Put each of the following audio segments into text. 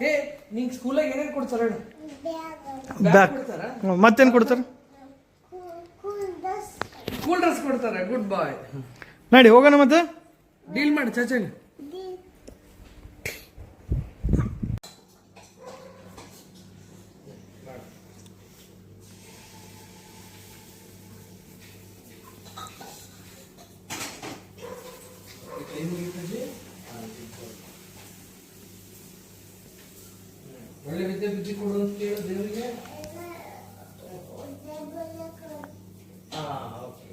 ಏ ನಿಂಗೆ ಸ್ಕೂಲಾಗ ಏನೇನು ಕೊಡ್ತಾರ ಹೇಳು? ಬ್ಯಾಗ್ ಮತ್ತೇನು ಕೊಡ್ತಾರೆ? ಸ್ಕೂಲ್ ಡ್ರೆಸ್ ಕೊಡ್ತಾರೆ. ಗುಡ್ ಬಾಯ್. ನಡಿ ಹೋಗೋಣ ಮತ್ತೆ. ಡೀಲ್ ಮಾಡಿ ಚಾಚಾಗ. ಒಳ್ಳೆ ವಿದ್ಯೆ ಬುದ್ಧಿ ಕೊಡು ಅಂತ ಕೇಳು ದೇವರಿಗೆ.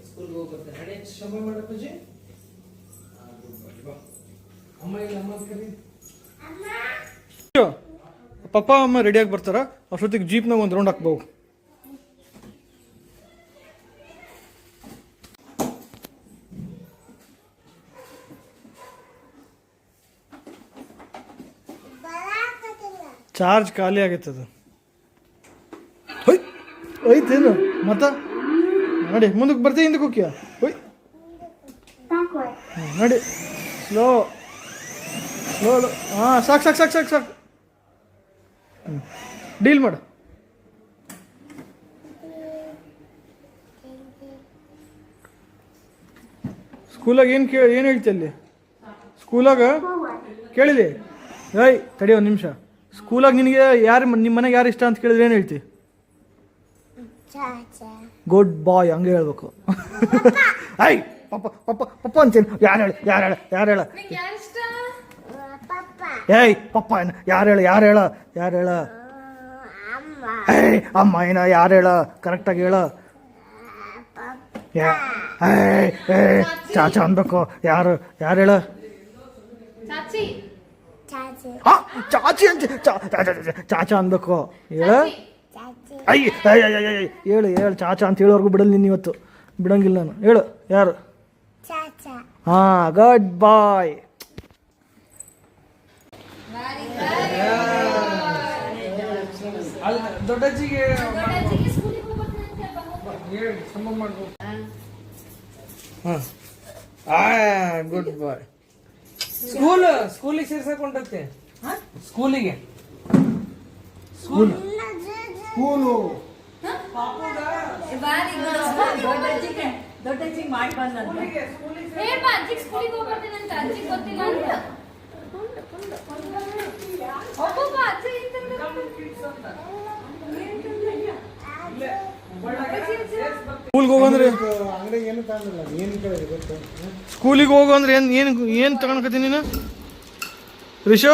ಸ್ಕೂಲ್ಗೆ ಹೋಗ್ಬರ್ತಾರೆ. ನಡೆ ಶ್ರಮ ಮಾಡಪ್ಪಜಿ. ಅಮ್ಮ ಇಲ್ಲ, ಅಮ್ಮ ಕರಿ. ಪಪ್ಪ ಅಮ್ಮ ರೆಡಿಯಾಗಿ ಬರ್ತಾರ. ಅಷ್ಟೊತ್ತಿಗೆ ಜೀಪ್ನಾಗ ಒಂದು ರೌಂಡ್ ಹಾಕ್ಬೋದು. ಚಾರ್ಜ್ ಖಾಲಿ ಆಗೈತದು. ಐತೇನು ಮತ್ತ? ನಡಿ ಮುಂದಕ್ಕೆ ಬರ್ತೀವಿ, ಹಿಂದಕ್ಕೆ ಹೋಗ್ಯ. ಹೊಯ್ ನಡಿ ಸ್ಲೋ ಸ್ಲೋ. ಹಾಂ ಸಾಕು ಸಾಕು ಸಾಕು ಸಾಕು ಸಾಕು. ಡೀಲ್ ಮಾಡು. ಸ್ಕೂಲಾಗ ಏನು ಹೇಳ್ತಿ ಅಲ್ಲಿ? ಸ್ಕೂಲಾಗ ಕೇಳಿಲಿ. ಏಯ್ ತಡಿ ಒಂದು ನಿಮಿಷ. ಸ್ಕೂಲಾಗ ನಿನಗೆ ಯಾರು, ನಿಮ್ಮ ಮನೆಗೆ ಯಾರು ಇಷ್ಟ ಅಂತ ಕೇಳಿದ್ರೆ ಏನು ಹೇಳ್ತಿ? ಗುಡ್ ಬಾಯ್ ಹಂಗೆ ಹೇಳ್ಬೇಕು. ಐ ಪಪ್ಪ ಪಪ್ಪ ಪಪ್ಪ ಅಂತೀನಿ. ಯಾರು ಹೇಳ ಯಾರು ಹೇಳ ಯಾರು ಹೇಳ? ಏಯ್ ಪಪ್ಪ ಏನ ಯಾರು ಹೇಳ ಯಾರು ಹೇಳ ಯಾರು ಹೇಳ? ಏಯ್ ಅಮ್ಮ ಏನ ಯಾರು ಹೇಳ? ಕರೆಕ್ಟಾಗಿ ಹೇಳ. ಏಯ್ ಚಾಚಾ ಅನ್ಬೇಕು. ಯಾರು ಯಾರು ಹೇಳ? ಚಾಚಿ ಅಂತ ಚಾಚಾ ಅನ್ಬೇಕು. ಹೇಳ ಅಯ್ಯ ಹೇಳು ಹೇಳು. ಚಾಚಾ ಅಂತ ಹೇಳೋರ್ಗು ಬಿಡಲ್ಲ ನೀನು ಇವತ್ತು. ಬಿಡಂಗಿಲ್ಲ ನಾನು. ಹೇಳು ಯಾರು? ಹಾಂ ಗುಡ್ ಬಾಯ್. ದೊಡ್ಡಜ್ಜಿಗೆ ಶ್ರಮ ಮಾಡ್ಬೋದು. ಹಾಂ ಗುಡ್ ಬಾಯ್. ಸ್ಕೂಲಿಗೆ ಸೇರ್ಸಕ್ ಹೊಂಟತ್ತೆ. ಸ್ಕೂಲಿಗೆ ಸ್ಕೂಲು ದೊಡ್ಡಜ್ಜಿಗೆ ಮಾಡಿ ಬಂದಂತ. ಸ್ಕೂಲಿಗೆ ಹೋಗ್ಬರ್ತೇನಂತ ಅಜ್ಜಿಗೆ ಗೊತ್ತಿಲ್ಲ ಅಂತ. ಸ್ಕೂಲ್ಗೆ ಹೋಗಂದ್ರೆ ಸ್ಕೂಲಿಗೆ ಹೋಗು ಅಂದ್ರೆ ಏನು ಏನು ತಗೊಂಡ್ಕತ್ತೀನಿ ನೀನು ರಿಷು?